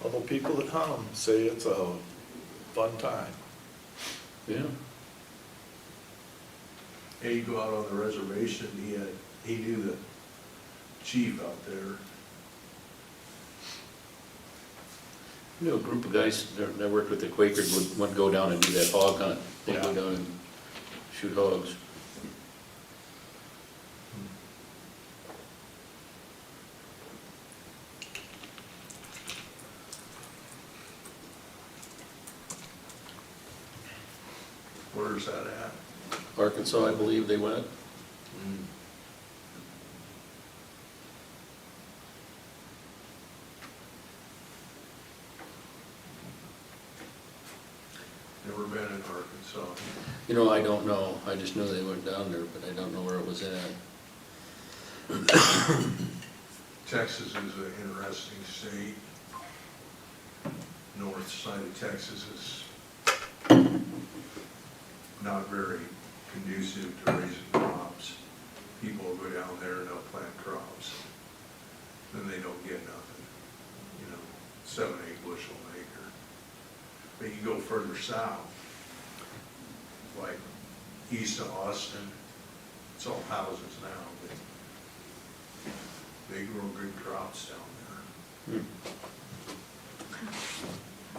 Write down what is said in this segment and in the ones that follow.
Although people that hunt them say it's a fun time. Yeah. Yeah, you go out on the reservation, he knew the chief out there. You know, a group of guys that worked with the Quakers would go down and do that hog hunt. They'd go Yeah. down and shoot hogs. Where's that at? Arkansas, I believe they went. Never been in Arkansas. You know, I don't know. I just know they went down there, but I don't know where it was at. Texas is an interesting state. North side of Texas is not very conducive to raising crops. People will go down there and they'll plant crops. Then they don't get nothing, 7, 8 bushel an acre. But you go further south, like east of Austin, it's all houses now, but they grow good crops down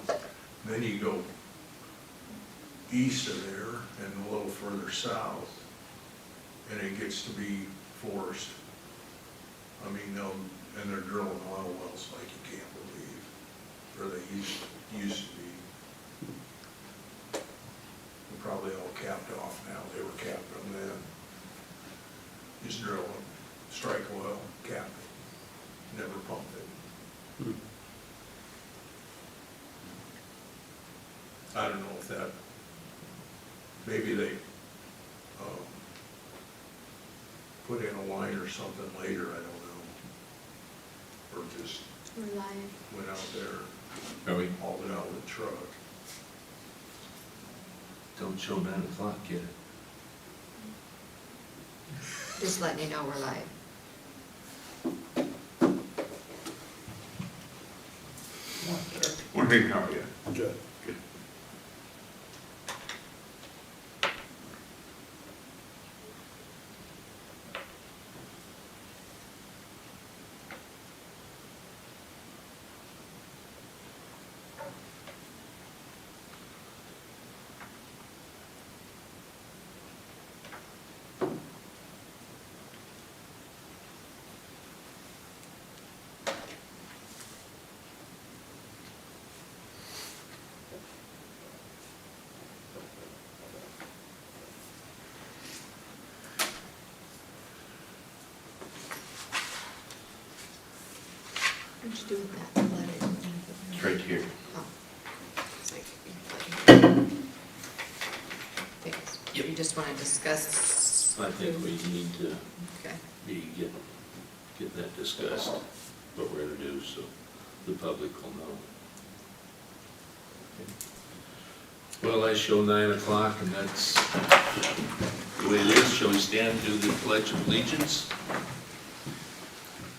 there. Then you go east of there and a little further south, and it gets to be forest. I mean, they're drilling oil wells like you can't believe, or they used to be. They're probably all capped off now, they were capped them then. Just drill them, strike oil, cap it, never pump it. I don't know if that, maybe they put in a line or something later, I don't know. Or just Reliant. went out there, Are we? hauled it out with a truck. Don't show 9 o'clock yet. Just letting you know we're live. Morning, how are you? Good. What'd you do with that letter? It's right here. Oh. It's like, thanks. Yep. You just want to discuss? I think we need to Okay. get that discussed, what we're gonna do, so the public will know. Well, I show 9 o'clock, and that's the way it is. Shall we stand to the Pledge of Allegiance?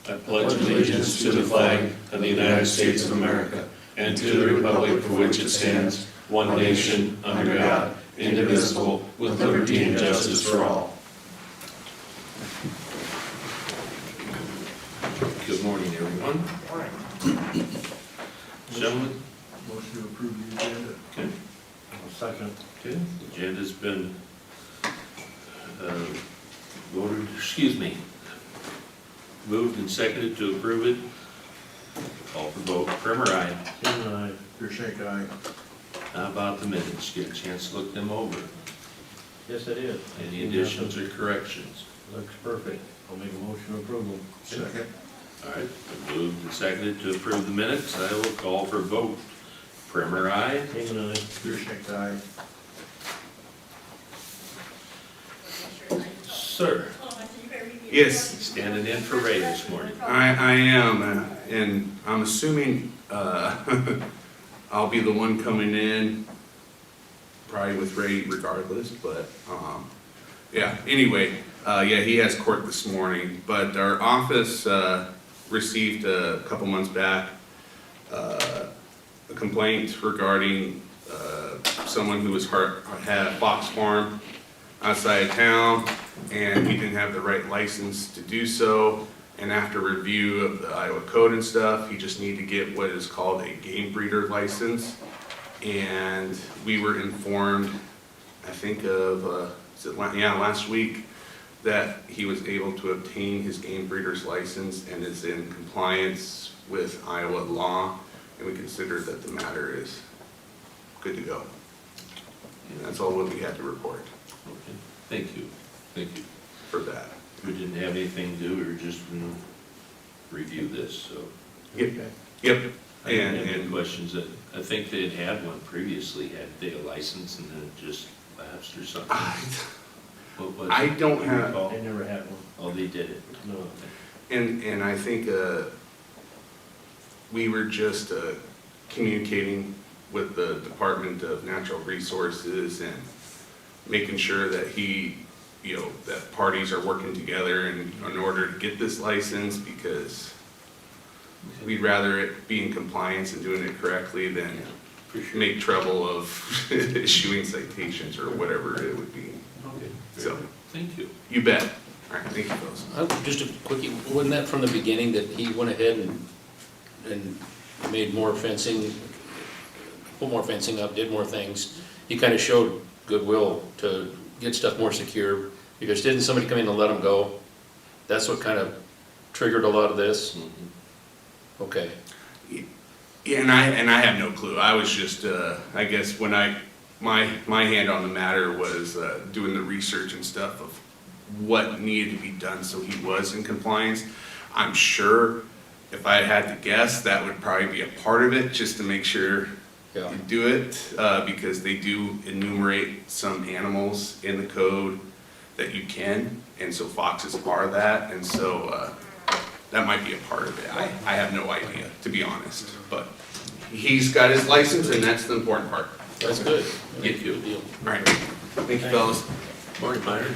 I pledge allegiance to the flag of the United States of America and to the republic for which it stands, one nation, under God, indivisible, with liberty and justice for all. Good morning, everyone. Morning. Gentlemen, Motion to approve the agenda. okay, Second. okay, the agenda's been moved and seconded to approve it. Call for vote. Primer, aye. Kim and I. Your aye. How about the minutes? Get a chance to look them over. Yes, it is. Any additions or corrections? Looks perfect. I'll make a motion to approve them. Second. All right, been moved and seconded to approve the minutes. I will call for vote. Primer, aye. Kim and I. Your aye. Sir, Yes, standing in for Ray this morning. I am, and I'm assuming I'll be the one coming in, probably with Ray regardless, but yeah, anyway, yeah, he has court this morning, but our office received a couple months back a complaint regarding someone who was hurt, had a fox farm outside of town, and he didn't have the right license to do so. And after review of the Iowa code and stuff, he just needed to get what is called a game breeder license. And we were informed, I think of, last week, that he was able to obtain his game breeder's license and is in compliance with Iowa law, and we consider that the matter is good to go. And that's all what we had to report Okay, thank you, thank you. for that. We didn't have anything to do, we were just gonna review this, so. Yep, yep. I didn't have And any questions. I think they had one previously, had they a license and then it just lapsed or something? What was it? I don't Do you have- recall? I never had one. Oh, they did it. No. and I think we were just communicating with the Department of Natural Resources and making sure that that parties are working together in order to get this license, because we'd rather it be in compliance and doing it correctly than For sure. make trouble of issuing citations or whatever it would be. Okay, So, thank you. you bet. All right, thank you, fellas. Just a quickie, wasn't that from the beginning that he went ahead and made more fencing, put more fencing up, did more things? He kind of showed goodwill to get stuff more secure, because didn't somebody come in and let him go? That's what kind of triggered a lot of this? Mhm. Okay. Yeah, and I have no clue. I was just, I guess when my hand on the matter was doing the research and stuff of what needed to be done so he was in compliance. I'm sure if I had to guess, that would probably be a part of it, just to make sure Yeah. you do it, because they do enumerate some animals in the code that you can, and so foxes are that, and so that might be a part of it. I have no idea, to be honest, but he's got his license, and that's the important part. That's good. Thank you. Good deal. All right, thank you, fellas. Morning, Byron.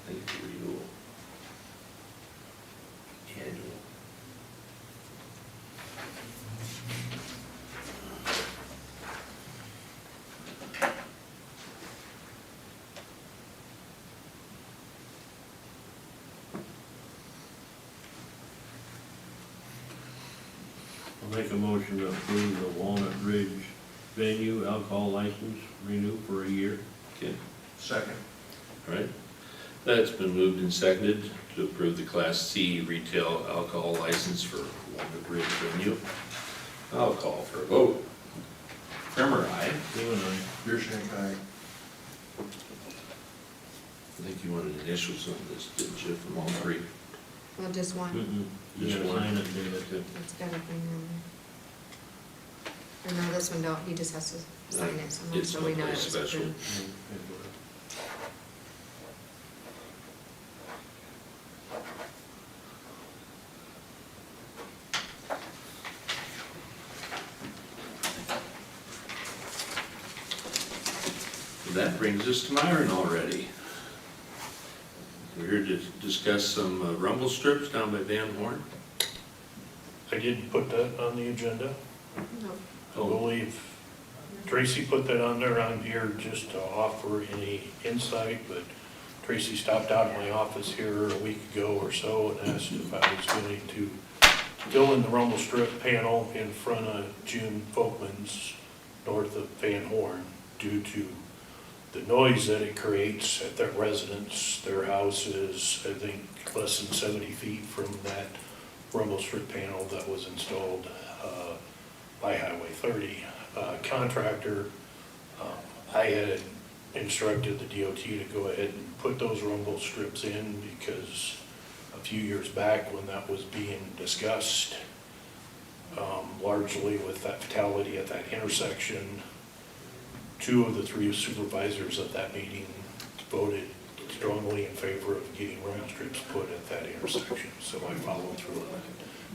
Thank you, renewal. Annual. I'll make a motion to approve the Walnut Ridge venue alcohol license renew for a year. Okay, Second. all right. That's been moved and seconded to approve the Class C retail alcohol license for Walnut Ridge venue. I'll call for a vote. Farmer, aye. You and I. Beershank, aye. I think you wanted initials on this, didn't you, from all three? Well, just one. You Just gotta one. sign it, David, too. It's got a thing on there. And no, this one don't, he just has to sign it, It's so we know no it place was special. approved. That brings us to Myron already. We're here to discuss some rumble strips down by Van Horn. I did put that on the agenda. No. I believe Tracy put that on there. I'm here just to offer any insight, but Tracy stopped out of my office here a week ago or so and asked if I was willing to fill in the rumble strip panel in front of June Folkman's north of Van Horn due to the noise that it creates at their residence. Their house is, I think, less than 70 feet from that rumble strip panel that was installed by Highway 30. Contractor, I had instructed the DOT to go ahead and put those rumble strips in because a few years back when that was being discussed, largely with that fatality at that intersection. 2 of the 3 supervisors of that meeting voted strongly in favor of getting rumble strips put at that intersection, so I followed through on that.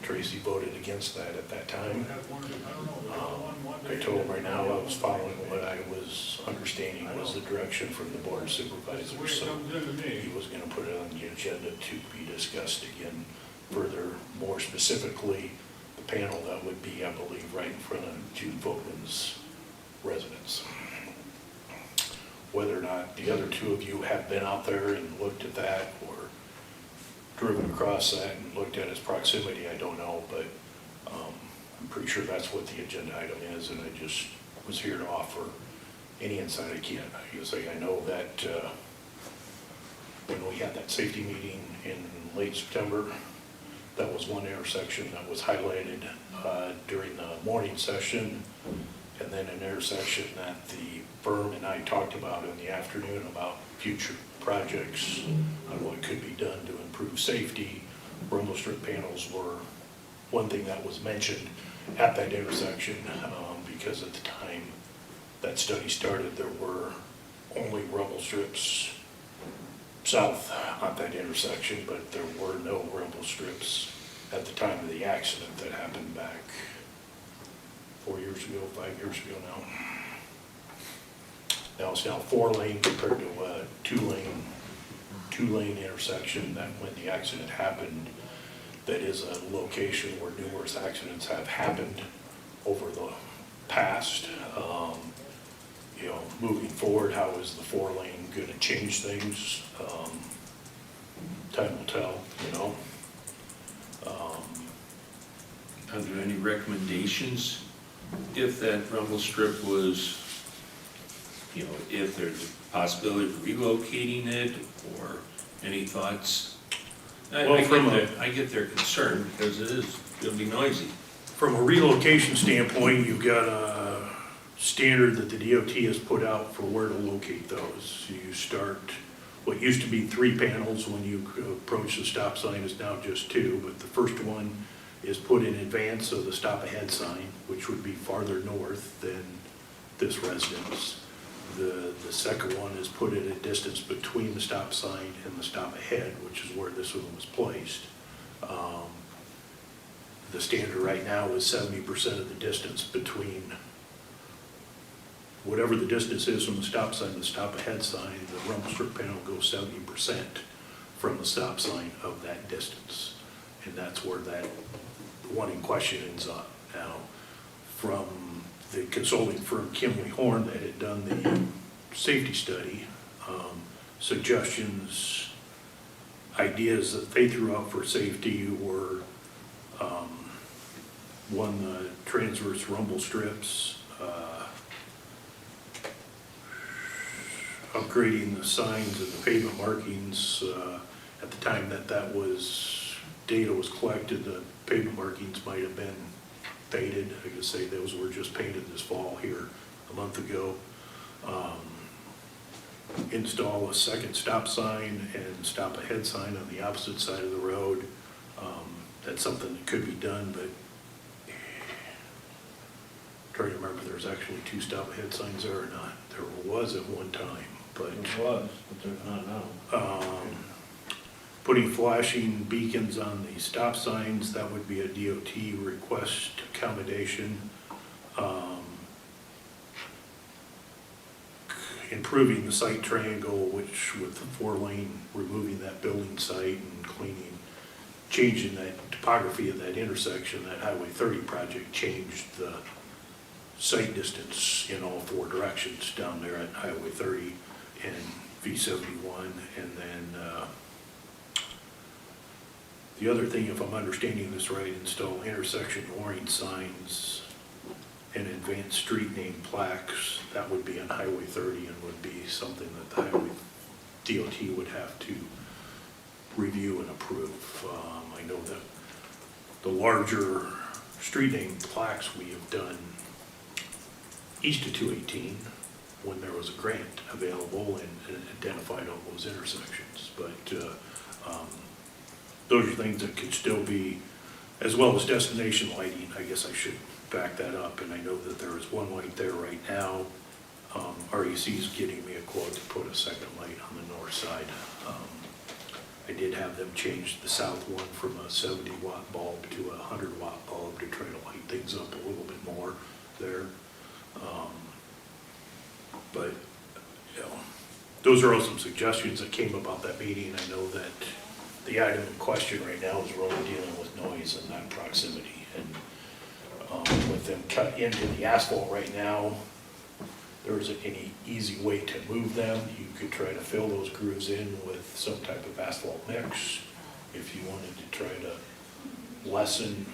Tracy voted against that at that time. I told him right now I was following what I was understanding was the direction from the board of supervisors, so he was gonna put it on the agenda to be discussed again further, more specifically, the panel that would be, I believe, right in front of Jude Volkman's residence. Whether or not the other 2 of you have been out there and looked at that or driven across that and looked at its proximity, I don't know, but I'm pretty sure that's what the agenda item is, and I just was here to offer any insight I can. I know that when we had that safety meeting in late September, that was one intersection that was highlighted during the morning session, and then an intersection that the firm and I talked about in the afternoon about future projects on what could be done to improve safety. Rumble strip panels were one thing that was mentioned at that intersection, because at the time that study started, there were only rumble strips south on that intersection, but there were no rumble strips at the time of the accident that happened back 4 years ago, 5 years ago now. Now it's now 4-lane compared to a 2-lane intersection that when the accident happened, that is a location where numerous accidents have happened over the past. Moving forward, how is the 4-lane going to change things? Time will tell, Are there any recommendations if that rumble strip was, if there's a possibility of relocating it, or any thoughts? I get their concern because it'll be noisy. From a relocation standpoint, you've got a standard that the DOT has put out for where to locate those. You start, what used to be 3 panels when you approach the stop sign is now just 2, but the first one is put in advance of the stop ahead sign, which would be farther north than this residence. The second one is put at a distance between the stop sign and the stop ahead, which is where this one was placed. The standard right now is 70% of the distance between whatever the distance is from the stop sign to the stop ahead sign. The rumble strip panel goes 70% from the stop sign of that distance. And that's where that one in question ends up. Now, from the consulting firm Kimley Horn that had done the safety study, suggestions, ideas that they threw out for safety were one, the transverse rumble strips, upgrading the signs and the pavement markings. At the time that data was collected, the pavement markings might have been faded. I could say those were just painted this fall here a month ago. Install a second stop sign and stop ahead sign on the opposite side of the road. That's something that could be done, but trying to remember if there's actually 2 stop ahead signs there or not. There was at one time, but It was, but there's not now. putting flashing beacons on the stop signs, that would be a DOT request accommodation. Improving the site triangle, which with the 4-lane, removing that building site and cleaning, changing that topography of that intersection. That Highway 30 project changed the sight distance in all 4 directions down there at Highway 30 and V71. And then the other thing, if I'm understanding this right, install intersection warning signs and advanced street name plaques. That would be on Highway 30 and would be something that the Highway DOT would have to review and approve. I know that the larger street name plaques we have done east of 218 when there was a grant available and identified all those intersections. But those are things that could still be as well as destination lighting. I guess I should back that up, and I know that there is one light there right now. REC is getting me a quote to put a second light on the north side. I did have them change the south one from a 70-watt bulb to a 100-watt bulb to try to light things up a little bit more there. But, you know, those are all some suggestions that came about that meeting. I know that the item in question right now is really dealing with noise and that proximity. And with them cut into the asphalt right now, there isn't any easy way to move them. You could try to fill those grooves in with some type of asphalt mix if you wanted to try to lessen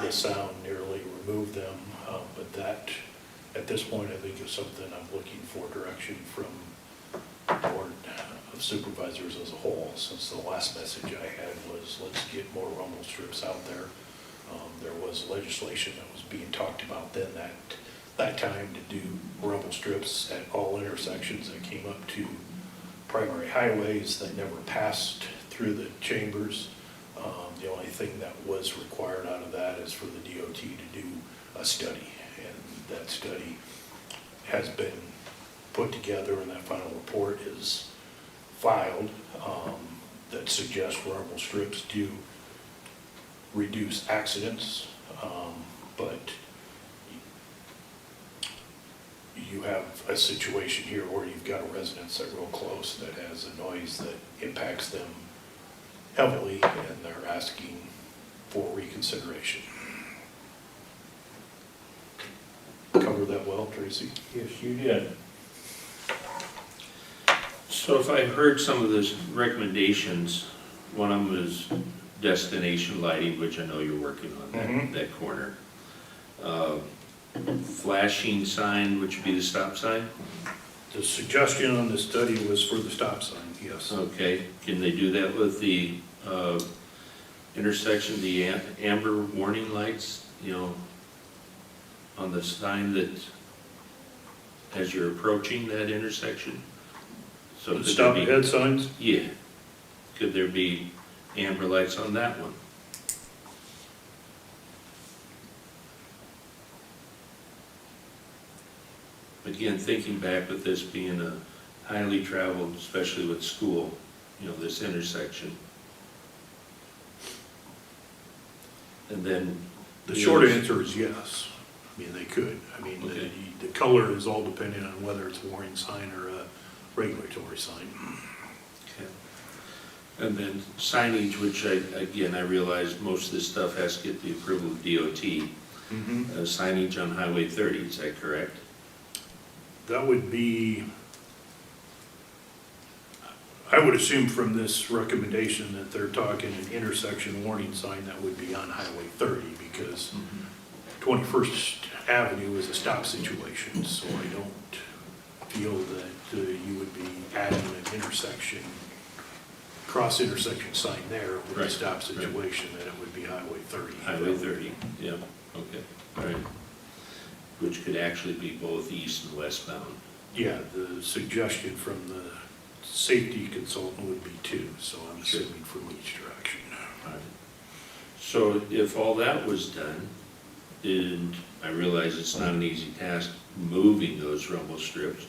the sound, nearly remove them. But that, at this point, I think is something I'm looking for direction from the Board of Supervisors as a whole, since the last message I had was let's get more rumble strips out there. There was legislation that was being talked about then that time to do rumble strips at all intersections that came up to primary highways that never passed through the chambers. The only thing that was required out of that is for the DOT to do a study, and that study has been put together, and that final report is filed that suggests rumble strips do reduce accidents, but you have a situation here where you've got a residence that real close that has a noise that impacts them heavily, and they're asking for reconsideration. Cover that well, Tracy? Yes, you did. So if I heard some of those recommendations, one of them is destination lighting, which I know you're working on that corner. Flashing sign, which would be the stop sign? The suggestion on the study was for the stop sign, yes. Okay, can they do that with the intersection, the amber warning lights, you know, on the sign that, as you're approaching that intersection? So The could there stop be- ahead signs? Yeah. Could there be amber lights on that one? Again, thinking back with this being a highly traveled, especially with school, you know, this intersection. And then. The short answer is yes. I mean, they could. I mean, Okay. the color is all dependent on whether it's a warning sign or a regulatory sign. Okay. And then signage, which I realize most of this stuff has to get the approval of DOT. Signage on Highway 30, is that correct? That would be, I would assume from this recommendation that they're talking an intersection warning sign that would be on Highway 30, because 21st Avenue is a stop situation, so I don't feel that you would be adding an intersection, cross intersection sign there with a Right, stop right. situation, that it would be Highway 30. Highway 30, yeah, okay, all right. Which could actually be both east and westbound. Yeah, the suggestion from the safety consultant would be two, so I'm Sure. assuming from each direction. All right. So if all that was done, and I realize it's not an easy task moving those rumble strips,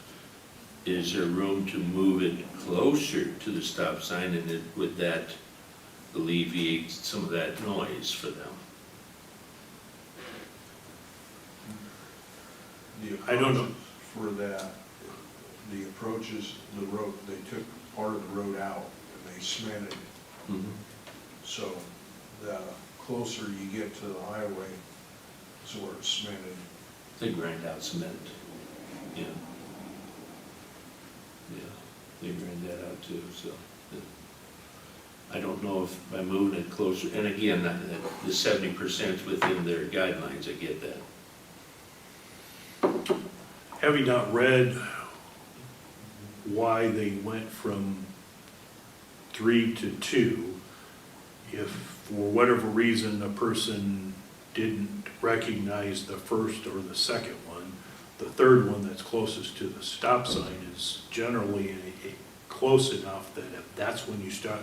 is there room to move it closer to the stop sign, and would that alleviate some of that noise for them? I don't know. For that, the approaches, the road, they took part of the road out and they cemented. So the closer you get to the highway, is where it's cemented. They grind out cement, yeah. Yeah, they grind that out too, so. I don't know if by moving it closer, and again, the 70% within their guidelines, I get that. Having not read why they went from 3 to 2, if for whatever reason a person didn't recognize the first or the second one, the third one that's closest to the stop sign is generally close enough that if that's when you start,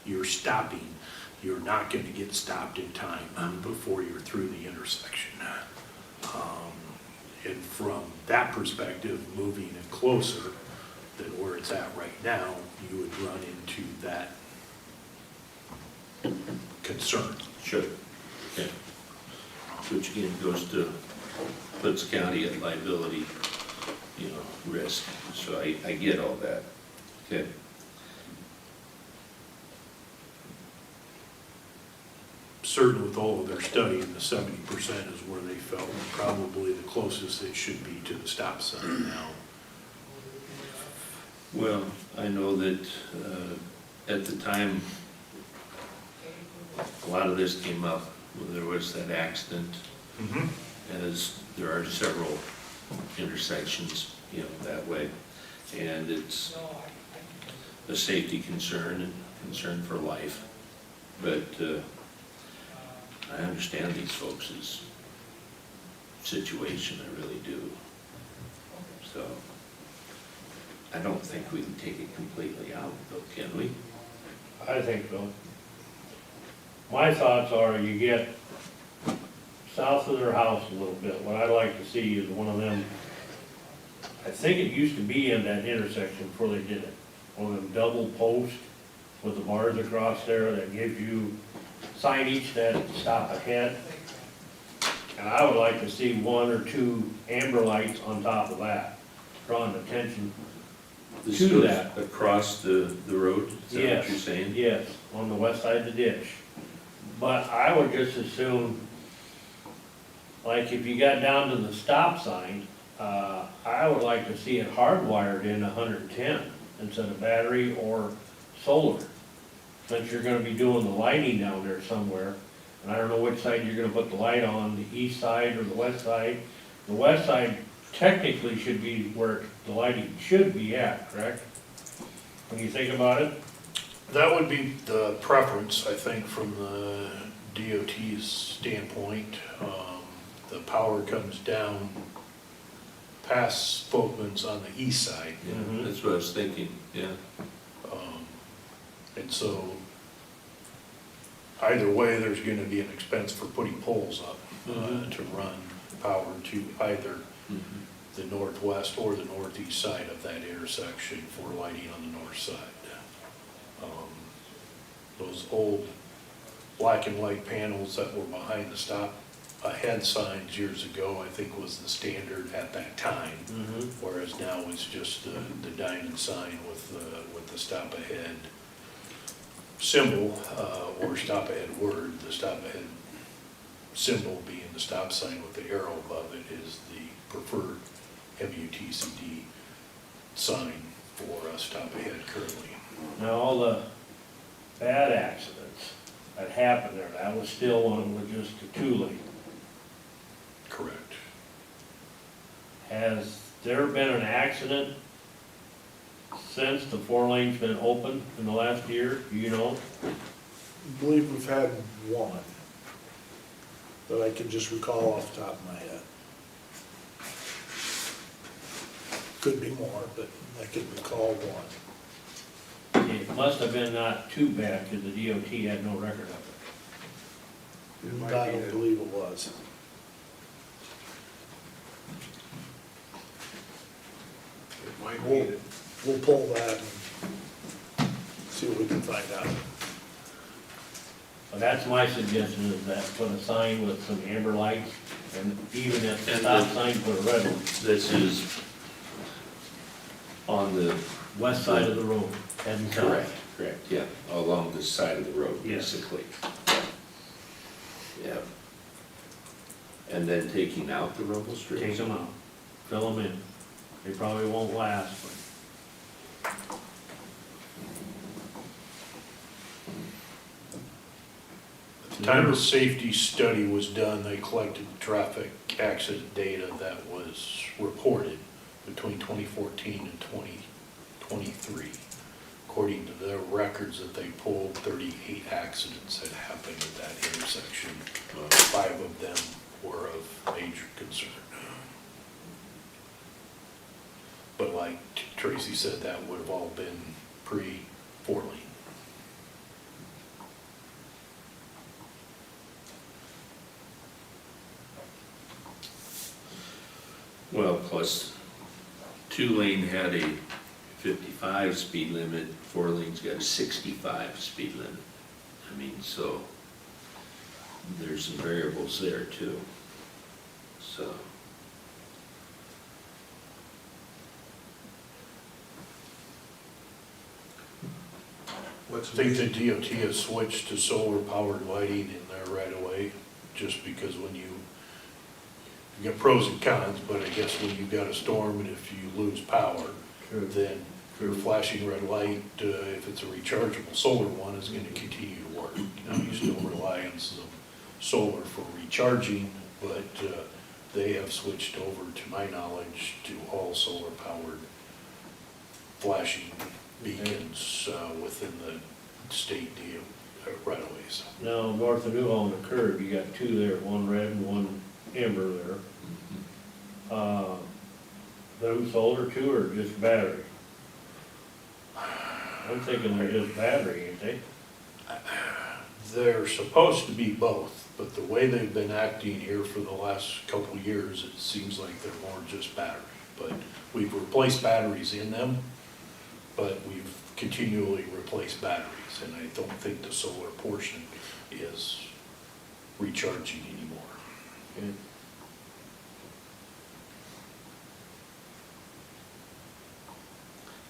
you're stopping, you're not gonna get stopped in time before you're through the intersection. And from that perspective, moving it closer than where it's at right now, you would run into that concern. Sure. Okay. Which again goes to, puts county at liability, you know, risk. So I get all that. Okay. Certain with all of their studying, the 70% is where they felt probably the closest it should be to the stop sign now. Well, I know that at the time, a lot of this came up when there was that accident, as there are several intersections, you know, that way. And it's a safety concern and concern for life. But I understand these folks' situation, I really do. So I don't think we can take it completely out, though, can we? I think so. My thoughts are you get south of their house a little bit, what I'd like to see is one of them, I think it used to be in that intersection before they did it, one of them double posts with the bars across there that gives you signage that stop ahead. And I would like to see 1 or 2 amber lights on top of that, drawing attention This to goes that. across the road, is that Yes, what you're saying? yes, on the west side of the ditch. But I would just assume, like if you got down to the stop sign, I would like to see it hardwired in 110 instead of battery or solar. Since you're gonna be doing the lighting down there somewhere, and I don't know which side you're gonna put the light on, the east side or the west side. The west side technically should be where the lighting should be at, correct? When you think about it? That would be the preference, I think, from the DOT's standpoint. The power comes down past Folkman's on the east side. Yeah, that's what I was thinking, yeah. And so either way, there's gonna be an expense for putting poles up to run power to either the northwest or the northeast side of that intersection for lighting on the north side. Those old black and white panels that were behind the stop ahead signs years ago, I think was the standard at that time. Whereas now it's just the diamond sign with the stop ahead symbol, or stop ahead word. The stop ahead symbol being the stop sign with the arrow above it is the preferred MUTCD sign for a stop ahead currently. Now, all the bad accidents that happened there, that was still one with just a 2-lane. Correct. Has there been an accident since the 4-lane's been open in the last year, do you know? I believe we've had one that I can just recall off the top of my head. Could be more, but I can recall one. It must have been not too bad, because the DOT had no record of it. It might I be don't a- believe it was. It might be We'll, that we'll pull that and see what we can find out. But that's my suggestion, is that put a sign with some amber lights, and even if the And stop the- sign, put a red one, This is on the, west side of the road, heading south. correct, yeah, along the side of the road, Yes. basically. Yeah. And then taking out the rumble strips? Take them out, fill them in. They probably won't last, but At the time the safety study was done, they collected traffic accident data that was reported between 2014 and 2023. According to their records that they pulled, 38 accidents had happened at that intersection. 5 of them were of major concern. But like Tracy said, that would have all been pre-4 lane. Well, plus 2-lane had a 55 speed limit, 4-lane's got a 65 speed limit. I mean, so there's some variables there too. So, I think the DOT has switched to solar powered lighting in there right away, just because when you got pros and cons, but I guess when you've got a storm and if you lose power, then your flashing red light, if it's a rechargeable solar one, is gonna continue to work. Now, you still rely on some solar for recharging, but they have switched over, to my knowledge, to all solar powered flashing beacons within the state deal right away, so. Now, north of New on the curve, you got two there, one red and one amber there. Those solar too, or just battery? I'm thinking they're just battery, ain't they? They're supposed to be both, but the way they've been acting here for the last couple of years, it seems like they're more just battery. But we've replaced batteries in them, but we've continually replaced batteries, and I don't think the solar portion is recharging anymore.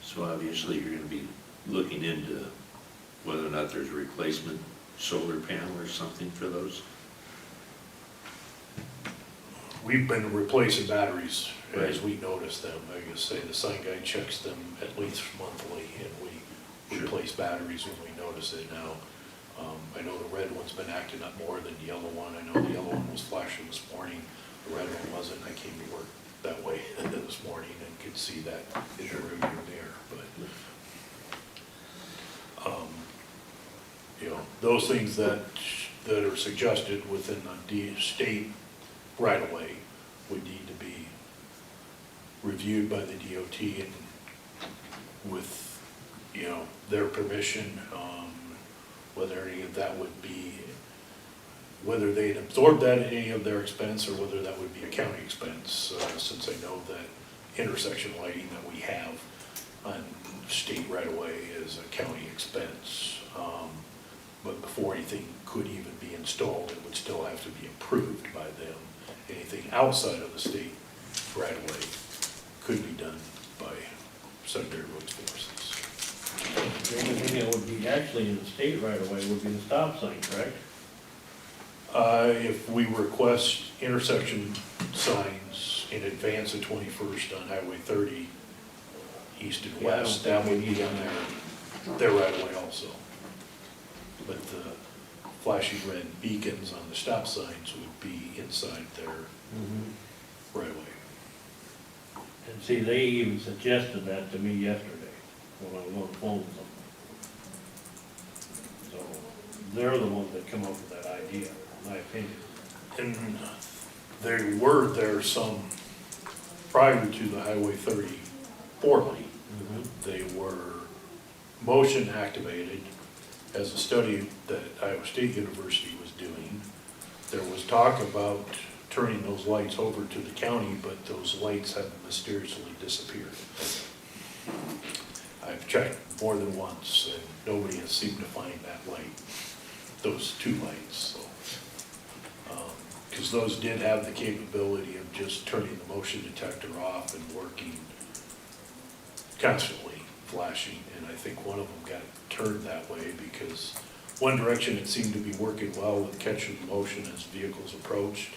so obviously you're gonna be looking into whether or not there's a replacement solar panel or something for those. We've been replacing batteries as Right. we notice them. I guess say the sign guy checks them at least monthly, and we Sure. replace batteries when we notice it now. I know the red one's been acting up more than the yellow one. I know the yellow one was flashing this morning, the red one wasn't. I came to work that way this morning and could see that in the rearview mirror, but you know, those things that are suggested within the state right away would need to be reviewed by the DOT and with, you know, their permission, whether any of that would be, whether they'd absorb that in any of their expense or whether that would be a county expense, since I know that intersection lighting that we have on state right away is a county expense. But before anything could even be installed, it would still have to be approved by them. Anything outside of the state right away could be done by secondary roads forces. The only thing that would be actually in the state right away would be the stop sign, correct? If we request intersection signs in advance of 21st on Highway 30, east and Yeah, I don't west, think that would we be need on their right away also. But the flashing red beacons on the stop signs would be inside their right away. And see, they even suggested that to me yesterday when I was on the phone with them. So they're the ones that come up with that idea, in my opinion. And there were there some, prior to the Highway 34 lane, they were motion activated as a study that Iowa State University was doing. There was talk about turning those lights over to the county, but those lights have mysteriously disappeared. I've checked more than once, and nobody has seemed to find that light, those two lights, so. Because those did have the capability of just turning the motion detector off and working constantly, flashing, and I think one of them got turned that way because one direction it seemed to be working well with catching the motion as vehicles approached.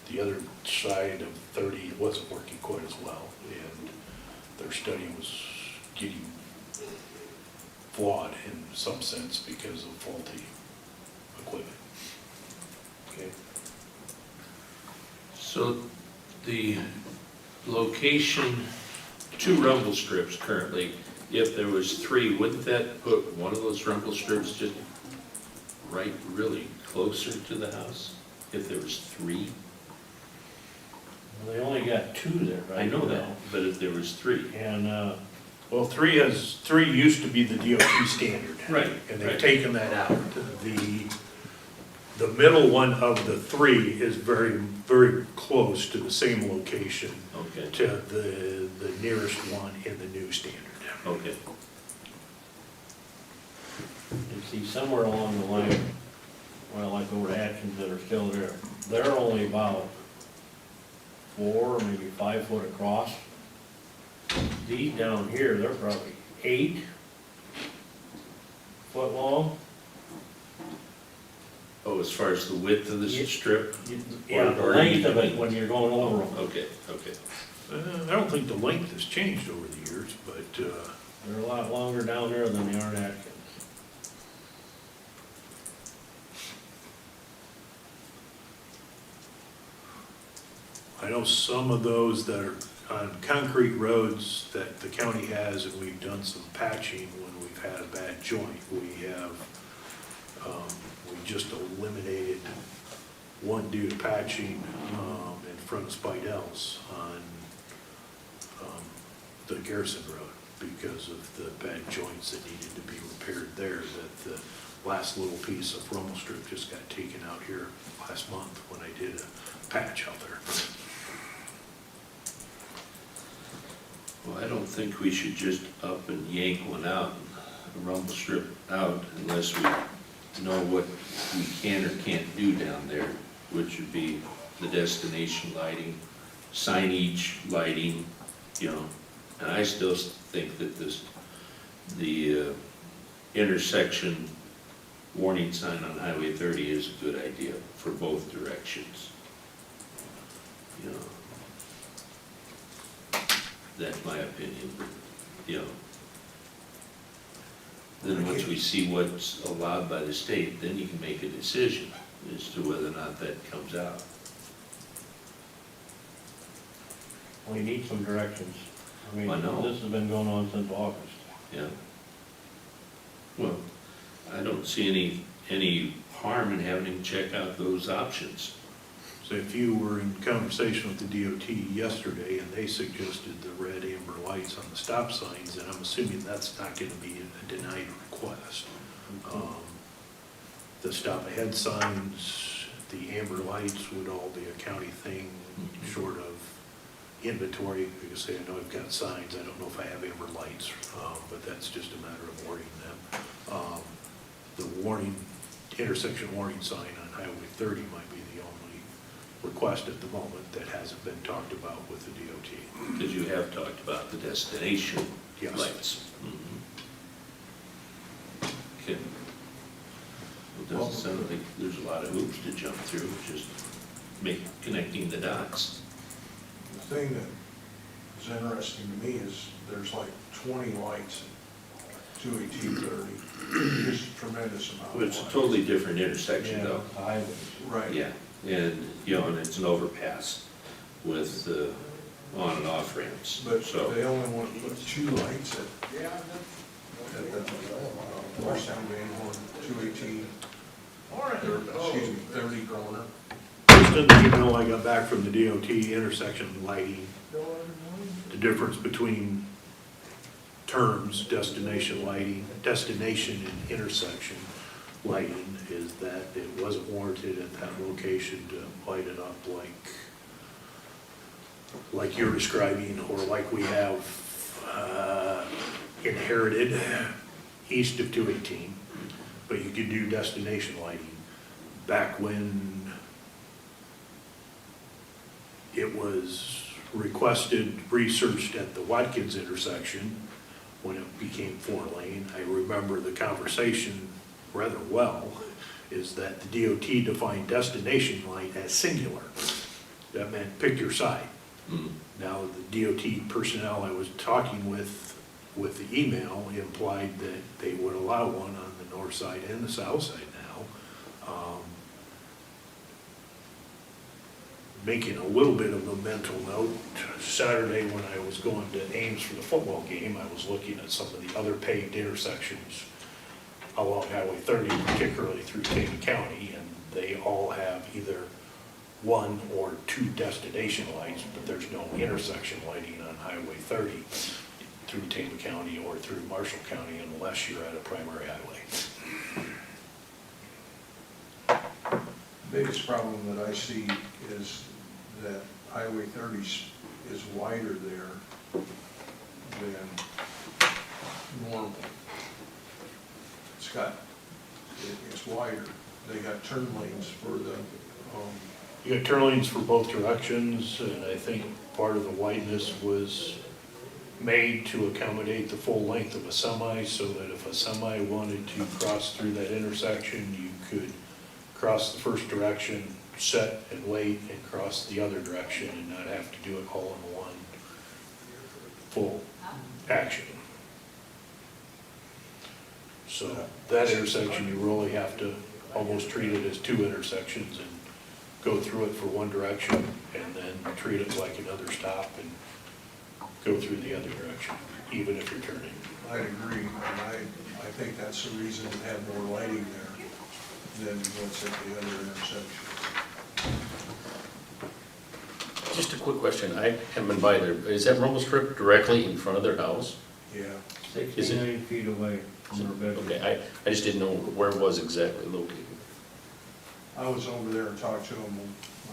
The other side of 30 wasn't working quite as well, and their study was getting flawed in some sense because of faulty equipment. Okay. So the location, 2 rumble strips currently, if there was 3, wouldn't that put one of those rumble strips just right really closer to the house? If there was 3? Well, they only got 2 there right now. I know that, but if there was 3. And, Well, three used to be the DOT standard. Right, And they've right. taken that out. The middle one of the three is very, very close to the same location Okay, to the nearest one in the new standard. okay. And see, somewhere along the line, well, like over Atkins that are still there, they're only about 4, maybe 5 foot across. These down here, they're probably 8 foot long. Oh, as far as the width of this Yeah. strip? Yeah, the Or length of you- it when you're going over them. Okay, okay. I don't think the length has changed over the years, but, They're a lot longer down there than they are in Atkins. I know some of those that are on concrete roads that the county has, and we've done some patching when we've had a bad joint. We have, we just eliminated one due to patching, in front of Spidel's on, the Garrison Road because of the bad joints that needed to be repaired there, that the last little piece of rumble strip just got taken out here last month when I did a patch out there. Well, I don't think we should just up and yank one out, a rumble strip out, unless we know what we can or can't do down there, which would be the destination lighting, signage lighting, you know. And I still think that the intersection warning sign on Highway 30 is a good idea for both directions. You know, that's my opinion, you know. Then once we see what's allowed by the state, then you can make a decision as to whether or not that comes out. We need some directions. I mean, I know. this has been going on since August. Yeah. Well, I don't see any harm in having him check out those options. So if you were in conversation with the DOT yesterday and they suggested the red amber lights on the stop signs, then I'm assuming that's not gonna be a denied request. The stop ahead signs, the amber lights would all be a county thing, short of inventory. Like I say, I know I've got signs, I don't know if I have amber lights, but that's just a matter of ordering them. The warning, intersection warning sign on Highway 30 might be the only request at the moment that hasn't been talked about with the DOT. Because you have talked about the destination Yes. lights. Okay. Well, it doesn't sound like there's a lot of hoops to jump through, just connecting the dots. The thing that is interesting to me is there's like 20 lights at 21830. Just a tremendous amount of Well, it's a lights. totally different intersection Yeah, though. highways. Right. Yeah, and, you know, and it's an overpass with on and off ramps, But so. they only want to put 2 lights at the westbound main on 218, excuse me, 30 corner. Just in the email I got back from the DOT, intersection lighting, the difference between terms, destination lighting, destination and intersection lighting is that it wasn't warranted at that location to light it up like you're describing, or like we have inherited east of 218, but you could do destination lighting. Back when it was requested, researched at the Watkins intersection, when it became 4-lane, I remember the conversation rather well, is that the DOT defined destination light as singular. That meant pick your side. Mm. Now, the DOT personnel I was talking with the email implied that they would allow one on the north side and the south side now. Making a little bit of a mental note, Saturday when I was going to Ames for the football game, I was looking at some of the other paved intersections along Highway 30, particularly through Tama County, and they all have either 1 or 2 destination lights, but there's no intersection lighting on Highway 30 through Tama County or through Marshall County unless you're at a primary highway. biggest problem that I see is that Highway 30 is wider there than normal. It's wider. They got turn lanes for the, You got turn lanes for both directions, and I think part of the wideness was made to accommodate the full length of a semi, so that if a semi wanted to cross through that intersection, you could cross the first direction, set and wait, and cross the other direction, and not have to do it all in one full action. So that intersection, you really have to almost treat it as two intersections and go through it for one direction, and then treat it like another stop and go through the other direction, even if you're turning. I'd agree, and I think that's the reason to have more lighting there than what's at the other intersection. Just a quick question, I haven't been by there, is that rumble strip directly in front of their house? Yeah, 69 feet away from their bedroom. Okay, I just didn't know where it was exactly located. I was over there and talked to them,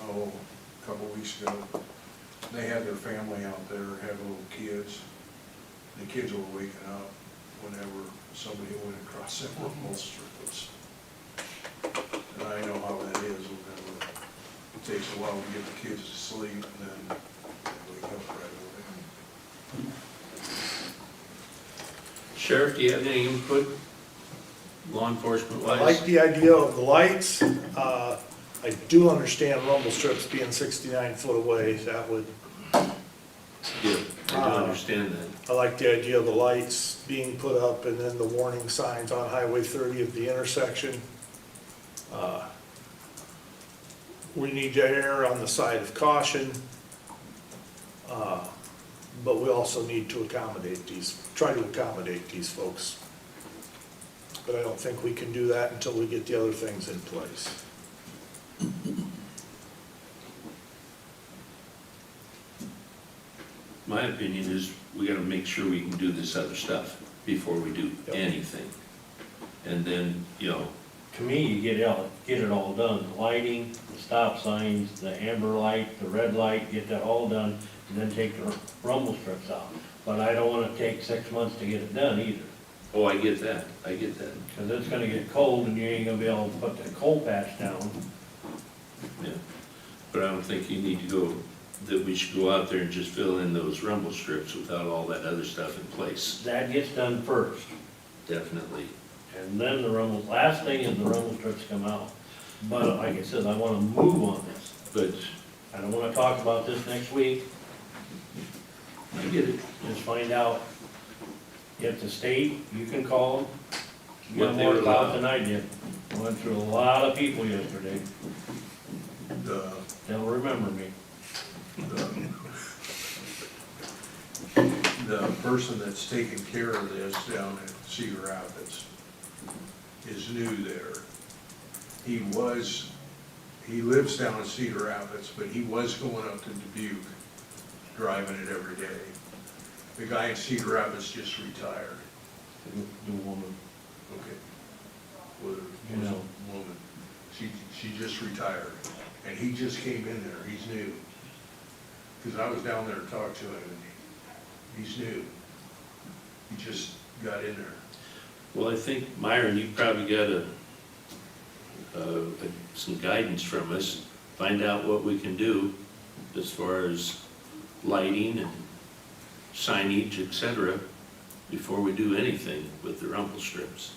a couple of weeks ago. They had their family out there, had little kids. The kids were waking up whenever somebody went across that rumble strips. And I know how that is whenever it takes a while to get the kids to sleep, and then they wake up right away. Sheriff, do you have any input, law enforcement I wise? like the idea of the lights. I do understand rumble strips being 69 foot away. That would, Yeah, I do understand that. I like the idea of the lights being put up and then the warning signs on Highway 30 at the intersection. We need to err on the side of caution, but we also need to try to accommodate these folks. But I don't think we can do that until we get the other things in place. My opinion is we gotta make sure we can do this other stuff before we do Yep. anything. And then, you know, To me, you get it all done, the lighting, the stop signs, the amber light, the red light, get that all done, and then take the rumble strips out. But I don't wanna take 6 months to get it done either, oh, I get that, I get that. because it's gonna get cold and you ain't gonna be able to put the coal patch down. Yeah, but I don't think you need to go, that we should go out there and just fill in those rumble strips without all that other stuff in place, That gets done first, definitely. and then the rumble, last thing is the rumble strips come out. But like I said, I wanna move on this. But I don't wanna talk about this next week. I get it. Just find out if the state, you can call them. You What got they more would calls allow. than I did. Went through a lot of people yesterday. The, They'll remember me. the person that's taking care of this down at Cedar Rapids is new there. He lives down in Cedar Rapids, but he was going up to Dubuque, driving it every day. The guy in Cedar Rapids just retired. The woman. Okay. Was You know. a woman. She just retired, and he just came in there, he's new. Because I was down there to talk to him, and he's new. He just got in there. Well, I think, Myron, you probably got some guidance from us, find out what we can do as far as lighting and signage, et cetera, before we do anything with the rumble strips.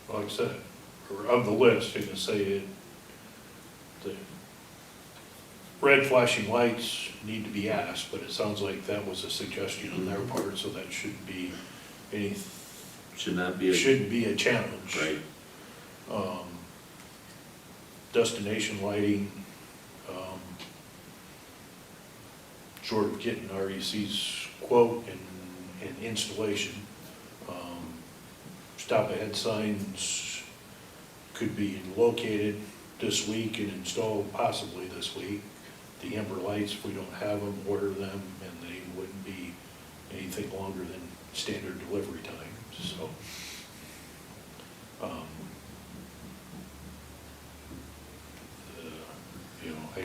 Like I said, or of the list, you can say it, the red flashing lights need to be asked, but it sounds like that was a suggestion on their part, so that shouldn't be any, Should not be a, shouldn't be a challenge. right, Destination lighting, short of getting REC's quote and installation. Stop ahead signs could be located this week and installed possibly this week. The amber lights, if we don't have them, order them, and they wouldn't be anything longer than standard delivery times, so.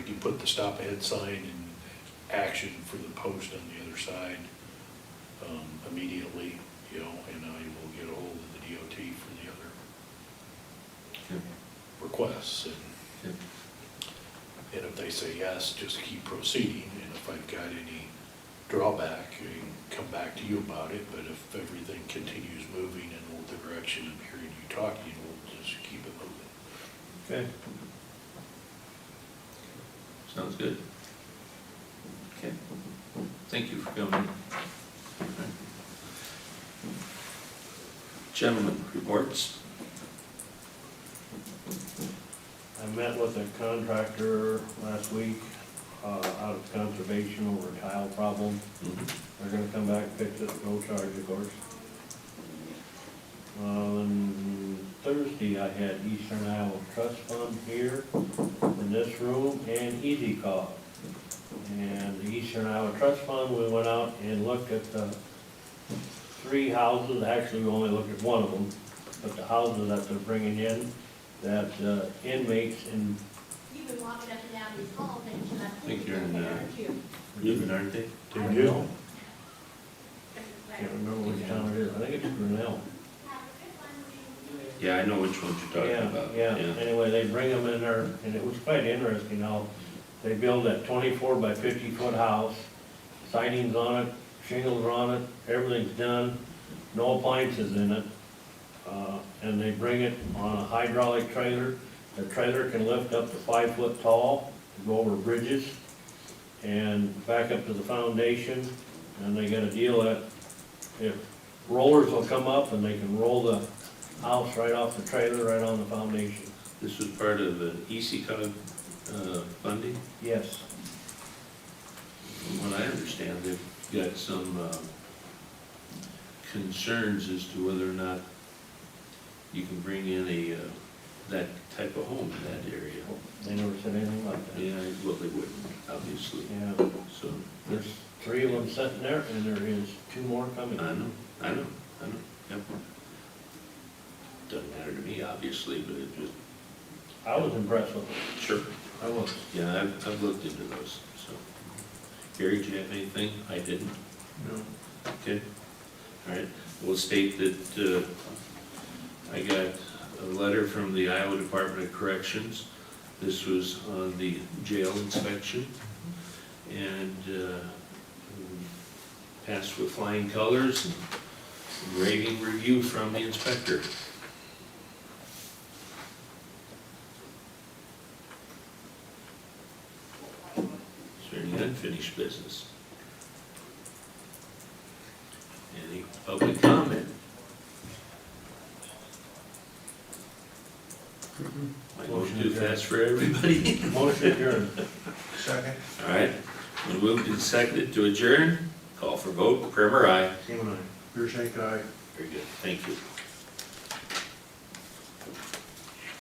like you put the stop ahead sign in action for the post on the other side, immediately, you know, and I will get a hold of the DOT for the other Okay. requests, Okay. and if they say yes, just keep proceeding, and if I've got any drawback, I can come back to you about it, but if everything continues moving in the direction I'm hearing you talking, we'll just keep it moving. Okay. Sounds good. Okay. Thank you for coming. Gentlemen, reports? I met with a contractor last week, out of conservation over a tile problem. They're gonna come back, fix it, no charge, of course. On Thursday, I had Eastern Iowa Trust Fund here in this room and Easy Cog. And the Eastern Iowa Trust Fund, we went out and looked at the 3 houses, actually we only looked at one of them, but the houses that they're bringing in, that inmates in, You've been walking up and down these halls, and you I think you're in, aren't you? Newton, aren't they? I don't know, can't remember which town it is, I think it's Grinnell. Yeah, I know which ones you're talking about. Yeah, anyway, they bring them in there, and it was quite interesting how they build that 24 by 50-foot house, siding's on it, shingles are on it, everything's done, no appliances in it, and they bring it on a hydraulic trailer. The trailer can lift up to 5 foot tall, to go over bridges, and back up to the foundation, and they got a deal that if rollers will come up and they can roll the house right off the trailer, right on the foundation. This was part of an ECOG funding. Yes. From what I understand, they've got some concerns as to whether or not you can bring in a, that type of home in that area. They never said anything about that. Yeah, well, they wouldn't, obviously, Yeah, so. there's 3 of them sitting there, and there is 2 more coming. I know, yep. Doesn't matter to me, obviously, but it just, I was impressed with it. sure. I was. Yeah, I've looked into those, so. Gary, do you have anything? I didn't. No. Okay, all right. We'll state that I got a letter from the Iowa Department of Corrections. This was on the jail inspection, and passed with flying colors and raving review from the inspector. Is there any unfinished business? Any public comment? Might go too fast for everybody. Motion adjourned. Second? All right, we moved and seconded to adjourn. Call for vote, Primer, aye. Seaman, aye. Your shank eye. Very good, thank you.